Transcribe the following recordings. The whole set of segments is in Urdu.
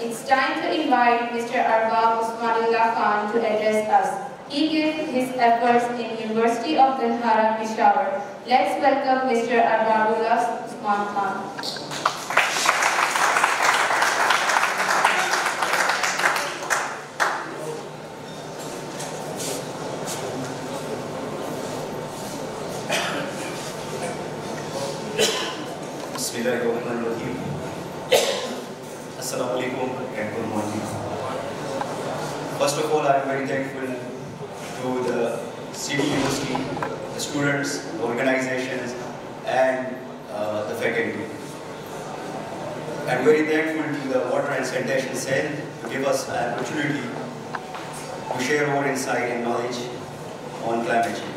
It's time to invite Mr. Arbab Usmanullah Khan to address us. He gave his efforts in University of Gandhara, Peshawar. Let's welcome Mr. Arbabullah Usman Khan. Bismillahirrahmanirrahim. Assalamu alaikum and good morning. First of all, I am very thankful to the City University, the students, the organizations, and the faculty. I am very thankful to the Water and Sanitation Cell to give us an opportunity to share our insight and knowledge on climate change.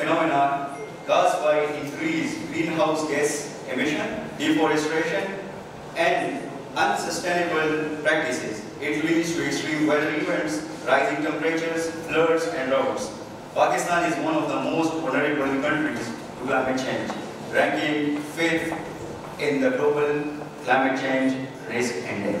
phenomenon caused by increased greenhouse gas emission, deforestation and unsustainable practices. It leads to extreme weather events, rising temperatures, floods and droughts. Pakistan is one of the most vulnerable countries to climate change, ranking 5th in the global climate change risk index.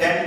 10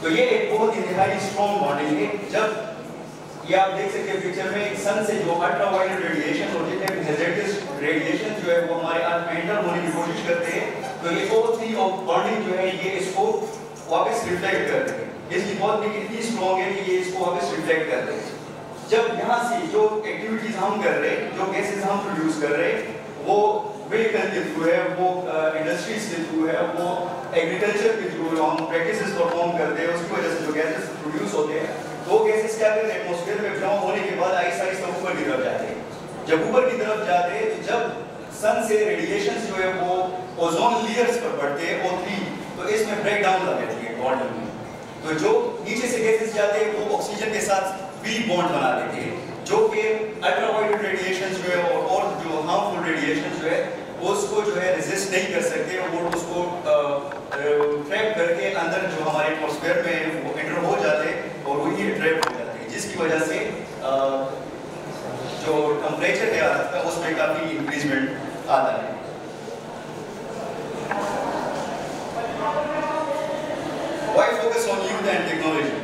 تو یہ ایک بہت انتہائی اسٹرانگ بانڈنگ ہے. جب یہ آپ دیکھ سکتے ہیں پکچر میں سن سے جو الٹرا وائلٹ ریڈیشن ہوتے ہیں ہیزرڈس ریڈیشن جو ہے وہ ہمارے ارتھ میں انٹر ہونے کی کوشش کرتے ہیں, تو یہ O3 آف بانڈنگ جو ہے یہ اس کو واپس ریفلیکٹ کرتے ہیں. اس کی بانڈنگ اتنی اسٹرانگ ہے کہ یہ اس کو واپس ریفلیکٹ کرتے ہیں. جب یہاں سے جو ایکٹیویٹیز ہم کر رہے ہیں, جو گیسز ہم پروڈیوس کر رہے ہیں, وہ ویہیکل کے تھرو ہے, وہ انڈسٹریز کے تھرو ہے, وہ ایگریکلچر کے تھرو ہم پریکٹسز پرفارم کرتے ہیں, اس کی وجہ سے جو گیسز پروڈیوس ہوتے ہیں وہ گیسز کیا کرتے ہیں ایٹماسفیئر میں فارم ہونے کے بعد آہستہ آہستہ اوپر کی طرف جاتے ہیں. جب اوپر کی طرف جاتے ہیں تو جب سن سے ریڈیشنز جو ہے وہ اوزون لیئرز پر پڑتے ہیں O3, تو اس میں بریک ڈاؤن آ جاتی ہے بانڈنگ میں. تو جو نیچے سے گیسز جاتے ہیں وہ آکسیجن کے ساتھ ویک بانڈ بنا دیتے ہیں, جو کہ الٹرا وائلٹ ریڈیشن جو ہے اور جو ہارمفل ریڈیشن جو ہے اس کو جو ہے ریزسٹ نہیں کر سکتے, اور اس کو ٹریپ کر کے اندر جو ہمارے ایٹماسفیئر میں وہ انٹر ہو جاتے ہیں اور وہی ٹریپ ہو جاتے ہیں, جس کی وجہ سے جو ٹمپریچر ہے ارتھ کا اس میں کافی انکریزمنٹ آتا ہے. Why focus on youth and technology?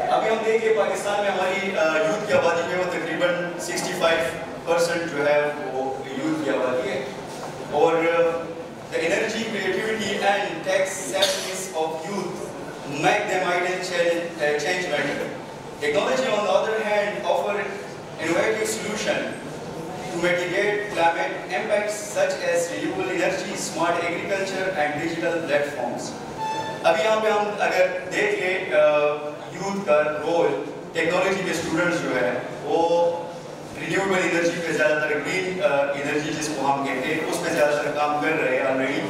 ابھی ہم دیکھیں پاکستان میں ہماری یوتھ کی آبادی جو ہے وہ تقریباً 65% جو ہے وہ یوتھ کی آبادی ہے, اور the energy, creativity and tech savviness of youth make them ideal change maker. Technology on the other hand offer innovative solution to mitigate climate impacts such as renewable energy, smart agriculture and digital platforms. ابھی یہاں پہ ہم اگر دیکھ لیں یوتھ کا رول, ٹیکنالوجی کے اسٹوڈنٹس جو ہے وہ رینیویبل انرجی پہ زیادہ تر, گرین انرجی جس کو ہم کہتے ہیں, اس پہ زیادہ تر کام کر رہے ہیں آلریڈی.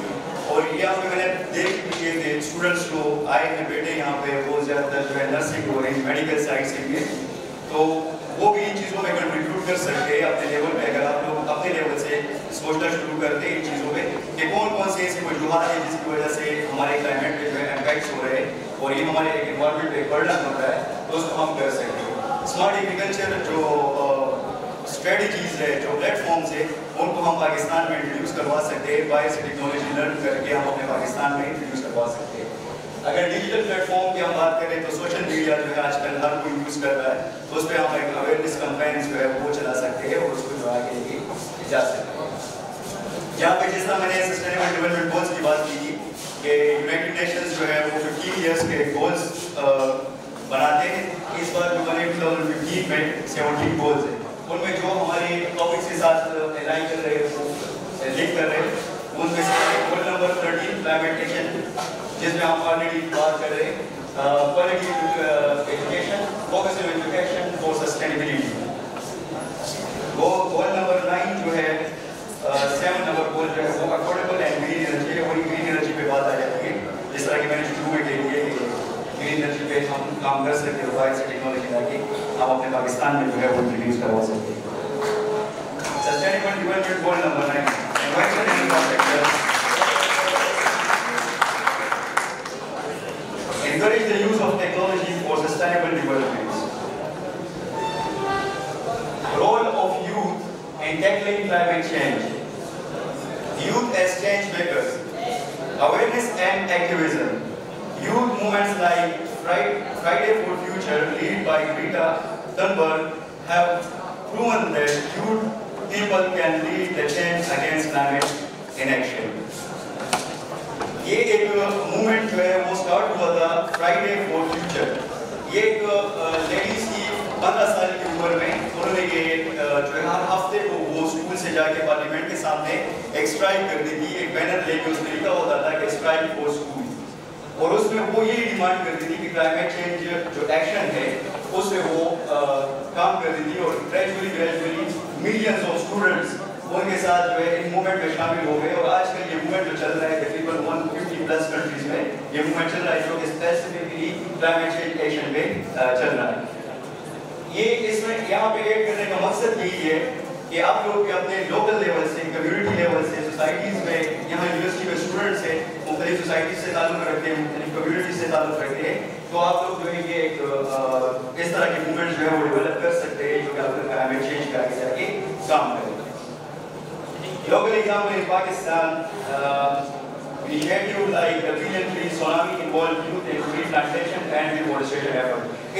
اور یہاں پہ میں نے دیکھ بھی کہ اسٹوڈنٹس جو آئے ہیں بیٹے یہاں پہ وہ زیادہ تر جو ہے نرسنگ ہو رہی ہے, میڈیکل سائڈ سے بھی, تو وہ بھی ان چیزوں میں کنٹریبیوٹ کر سکتے ہیں اپنے لیول پہ. اگر آپ لوگ اپنے لیول سے سوچنا شروع کرتے ہیں ان چیزوں پہ کہ کون کون سی ایسی وجوہات ہیں جس کی وجہ سے ہمارے کلائمیٹ پہ جو ہے امپیکٹس ہو رہے ہیں اور یہ ہمارے انوائرمنٹ پہ برڈن ہو رہا ہے, تو اس کو ہم کر سکتے ہیں. اسمارٹ ایگریکلچر جو اسٹریٹجیز ہے, جو پلیٹ فارمس ہے, ان کو ہم پاکستان میں انٹروڈیوس کروا سکتے ہیں. باہر سے ٹیکنالوجی لرن کر کے ہم اپنے پاکستان میں انٹروڈیوس کروا سکتے ہیں. اگر ڈیجیٹل پلیٹ فارم کی ہم بات کریں تو سوشل میڈیا جو ہے آج کل ہر کوئی یوز کر رہا ہے, تو اس پہ ہم ایک اویئرنیس کمپینز جو ہے وہ چلا سکتے ہیں اور اس کو جو آگے لے کے جا سکتے ہیں. جہاں پہ جس طرح میں نے سسٹینیبل ڈیولپمنٹ گولز کی بات کی تھی کہ یونائٹڈ نیشنز جو ہے وہ 15 ایئرس کے گولز بناتے ہیں. اس بار جو بنے 2015 میں 17 گولز ہیں, ان میں جو ہمارے ٹاپکس کے ساتھ الائن کر رہے ہیں وہ لنک کر رہے ہیں. ان میں سے گول نمبر 13 کلائمیٹ ایکشن, جس میں ہم آلریڈی بات کر رہے ہیں, quality education, focus on education for sustainability. وہ گول نمبر 9 جو ہے 7 نمبر گول جو ہے وہ افورڈیبل اینڈ گرین انرجی ہے. وہی گرین انرجی پہ بات آ جاتی ہے, جس طرح کہ میں نے شروع میں کہہ دیا کہ گرین انرجی پہ ہم کام کر سکتے ہیں, باہر سے ٹیکنالوجی لا کے ہم اپنے پاکستان میں جو ہے وہ انٹروڈیوس کروا سکتے ہیں. Sustainable development goal number 9 environmental infrastructure. Encourage the use of technology for sustainable development. Role of youth in tackling climate change. Youth as change makers. Awareness and activism. Youth movements like Friday for Future, led by Greta Thunberg, have proven that youth people can lead the change against climate inaction. یہ ایک موومنٹ جو ہے وہ اسٹارٹ ہوا تھا فرائیڈے فار فیوچر. یہ ایک لیڈیز کی 15 سال کی عمر میں انہوں نے یہ جو ہے ہر ہفتے کو وہ اسکول سے جا کے پارلیمنٹ کے سامنے ایک اسٹرائک کرتی تھی. ایک بینر لے کے اس میں لکھا ہوتا تھا کہ اسٹرائک فار اسکول, اور اس میں وہ یہ ڈیمانڈ کرتی تھی کہ کلائمیٹ چینج جو ایکشن ہے اس پہ وہ کام کرتی تھی. اور گریجولی ملینز آف اسٹوڈنٹس ان کے ساتھ جو ہے ان موومنٹ میں شامل ہو گئے. اور آج کل یہ موومنٹ جو چل رہا ہے تقریباً 150+ کنٹریز میں یہ موومنٹ چل رہا ہے جو کہ اسپیسیفکلی کلائمیٹ چینج ایکشن پہ چل رہا ہے. یہ اس میں یہاں پہ ایڈ کرنے کا مقصد یہی ہے کہ آپ لوگ بھی اپنے لوکل لیول سے, کمیونٹی لیول سے, سوسائٹیز میں, یہاں یونیورسٹی میں اسٹوڈنٹس ہیں, مختلف سوسائٹیز سے تعلق رکھتے ہیں, مختلف کمیونٹی سے تعلق رکھتے ہیں, تو آپ لوگ جو ہے یہ ایک اس طرح کی موومنٹ جو ہے وہ ڈیولپ کر سکتے ہیں جو کہ آپ کا کلائمیٹ چینج کا آگے جا کے کام کرے. Local example in Pakistan, initiative like the Billion Tree Tsunami involved youth in tree plantation and reforestation effort.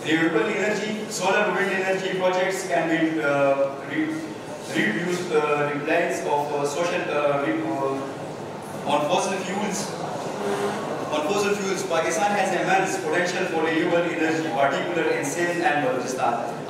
renewable energy, solar wind energy projects can be reduce reliance of social on fossil fuels. Pakistan has immense potential for renewable energy, particularly in Sindh and Balochistan.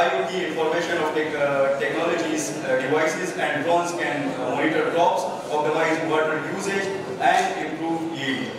IoT information of technologies, devices and drones can monitor crops, optimize water usage and improve yield.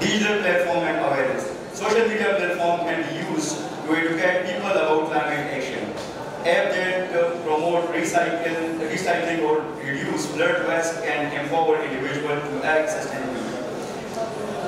Digital platform and awareness. Social media platform can be used to educate people about climate action. Apps that promote recycling or reduce flood waste can empower individuals to act sustainably.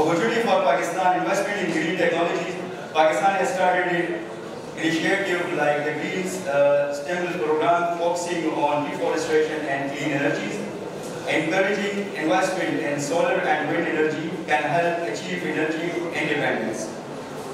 Opportunity for Pakistan investment in green technologies. Pakistan has started an initiative like the Green Stimulus Program focusing on deforestation and clean energies. Encouraging investment in solar and wind energy can help achieve energy independence.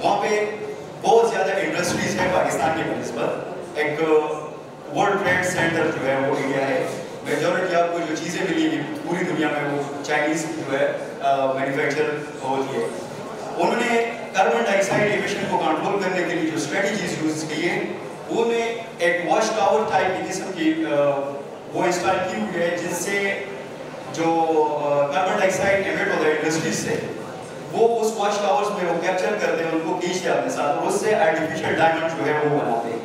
وہاں پہ بہت زیادہ انڈسٹریز ہیں پاکستان کے بنسبت. ایک ورلڈ ٹریڈ سینٹر جو ہے وہ انڈیا ہے. میجورٹی آپ کو جو چیزیں ملی گی پوری دنیا میں وہ چائنیز جو ہے مینوفیکچر ہوتی ہے. انہوں نے کاربن ڈائی آکسائڈ ایمیشن کو کنٹرول کرنے کے لیے جو اسٹریٹجیز یوز کی ہے, انہوں نے ایک واش ٹاور ٹائپ کی قسم کی وہ انسٹال کی ہوئی ہے, جس سے جو کاربن ڈائی آکسائڈ ایمٹ ہوتا ہے انڈسٹریز سے, وہ اس واش ٹاورز میں وہ کیپچر کرتے ہیں, ان کو کھینچتے ہیں اپنے ساتھ, اور اس سے آرٹیفیشیل ڈائمنڈ جو ہے وہ بناتے ہیں.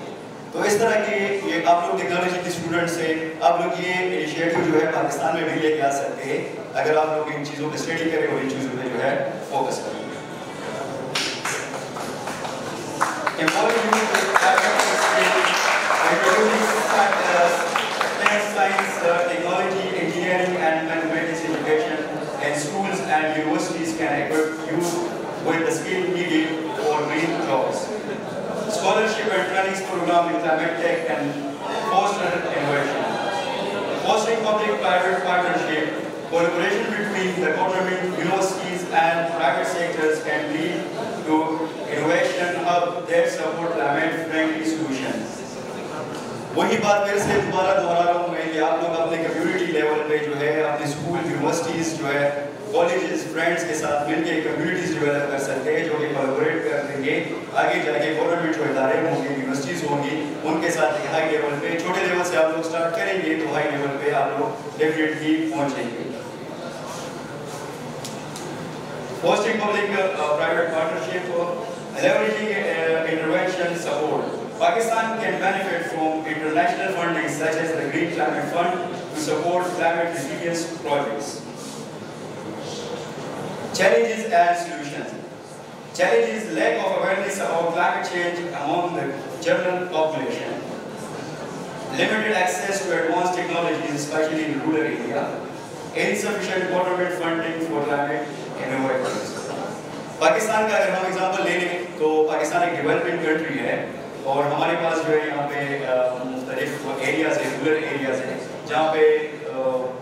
تو اس طرح کے یہ آپ لوگ ٹیکنالوجی کے اسٹوڈنٹس ہیں, آپ لوگ یہ انیشیٹو جو ہے پاکستان میں بھی لے کے آ سکتے ہیں اگر آپ لوگ ان چیزوں پہ اسٹڈی کریں اور ان چیزوں پہ جو ہے فوکس کریں. Science, technology, engineering and mathematics education in schools and universities can equip youth with the skill needed for green jobs. Scholarship and training program in climate tech can foster innovation. Fostering public-private partnership, collaboration between the government, universities and private sectors can lead to innovation hub that support climate-friendly solutions. وہی بات پھر سے دوبارہ دہرا رہا ہوں میں کہ آپ لوگ اپنے کمیونٹی لیول پہ جو ہے اپنے اسکول یونیورسٹیز جو ہے کالجز فرینڈس کے ساتھ مل کے کمیونٹیز ڈیولپ کر سکتے ہیں جو کہ کولابوریٹ کر دیں گے. آگے جا کے گورنمنٹ جو ادارے ہوں گے, یونیورسٹیز ہوں گی, ان کے ساتھ ایک ہائی لیول پہ, چھوٹے لیول سے آپ لوگ اسٹارٹ کریں گے تو ہائی لیول پہ آپ لوگ ڈیفینیٹلی پہنچیں گے. فوسٹرنگ پبلک پرائیویٹ پارٹنرشپ اور leveraging intervention support. Pakistan can benefit from international funding such as the Green Climate Fund to support climate resilience projects. Challenges and solutions. Challenges: lack of awareness about climate change among the general population, limited access to advanced technologies, especially in rural area, insufficient government funding for climate innovators. Pakistan کا اگر ہم ایگزامپل لے لیں تو پاکستان ایک ڈیولپنگ کنٹری ہے, اور ہمارے پاس جو ہے یہاں پہ مختلف ایریاز ہیں, رورل ایریاز ہیں, جہاں پہ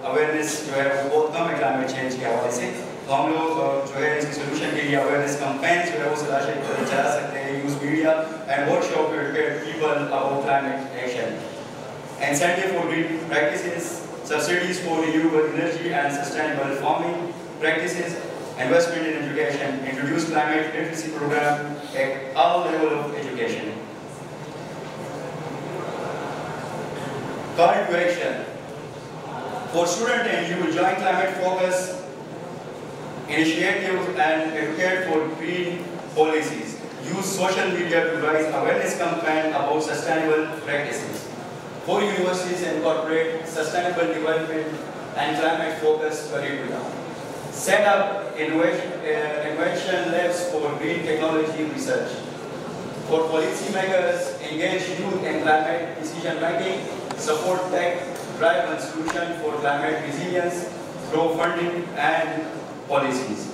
اویئرنیس جو ہے وہ بہت کم ہے کلائمیٹ چینج کے حوالے سے. تو ہم لوگ جو ہے اس کی سولوشن کے لیے اویئرنیس کمپینس جو ہے وہ چلا سکتے ہیں, use media and workshop to advocate people about climate action. Incentive for green practices, subsidies for renewable energy and sustainable farming practices, investment in education, introduce climate literacy program at all level of education. Call to action. For student and you join climate focus initiatives and advocate for green policies. Use social media to raise awareness campaign about sustainable practices. For universities incorporate sustainable development and climate focused curricula. Set up innovation labs for green technology research. For policymakers, engage youth in climate decision making, support tech-driven solution for climate resilience through funding and policies.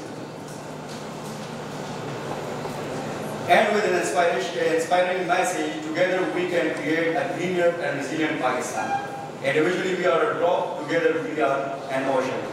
And with an inspiring message, together we can create a greener and resilient Pakistan. Individually we are a drop, together we are an ocean.